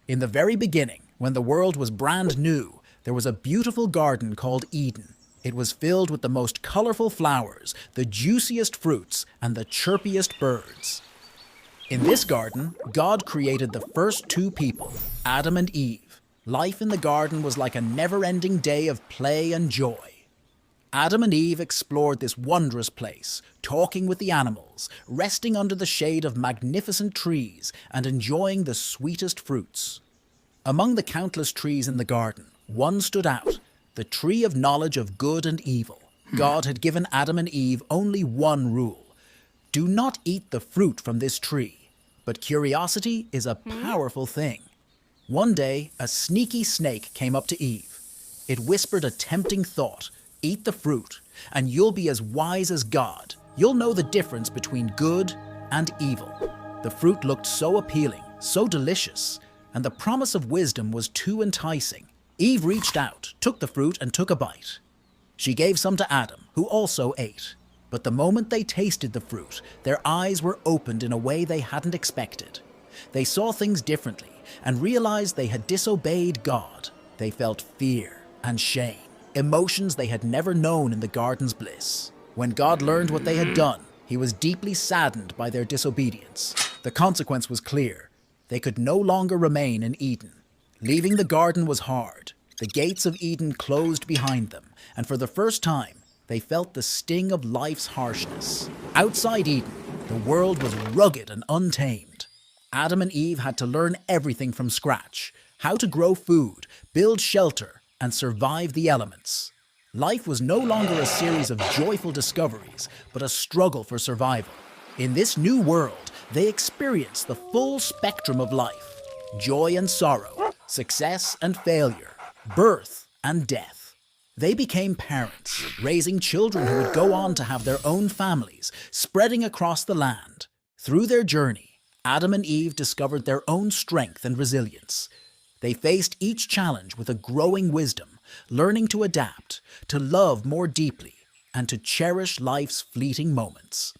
In the very beginning, when the world was brand new, there was a beautiful garden called Eden. It was filled with the most colorful flowers, the juiciest fruits, and the chirpiest birds. In this garden, God created the first two people, Adam and Eve. Life in the garden was like a never-ending day of play and joy. Adam and Eve explored this wondrous place, talking with the animals, resting under the shade of magnificent trees, and enjoying the sweetest fruits. Among the countless trees in the garden, one stood out, the tree of knowledge of good and evil. God had given Adam and Eve only one rule: do not eat the fruit from this tree. But curiosity is a powerful thing. One day, a sneaky snake came up to Eve. It whispered a tempting thought: eat the fruit, and you'll be as wise as God. You'll know the difference between good and evil. The fruit looked so appealing, so delicious, and the promise of wisdom was too enticing. Eve reached out, took the fruit, and took a bite. She gave some to Adam, who also ate. But the moment they tasted the fruit, their eyes were opened in a way they hadn't expected. They saw things differently and realized they had disobeyed God. They felt fear and shame, emotions they had never known in the garden's bliss. When God learned what they had done, he was deeply saddened by their disobedience. The consequence was clear. They could no longer remain in Eden. Leaving the garden was hard. The gates of Eden closed behind them, and for the first time, they felt the sting of life's harshness. Outside Eden, the world was rugged and untamed. Adam and Eve had to learn everything from scratch: how to grow food, build shelter, and survive the elements. Life was no longer a series of joyful discoveries, but a struggle for survival. In this new world, they experienced the full spectrum of life: joy and sorrow, success and failure, birth and death. They became parents, raising children who would go on to have their own families, spreading across the land. Through their journey, Adam and Eve discovered their own strength and resilience. They faced each challenge with a growing wisdom, learning to adapt, to love more deeply, and to cherish life's fleeting moments.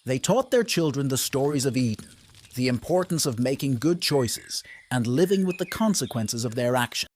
They taught their children the stories of Eden, the importance of making good choices and living with the consequences of their actions.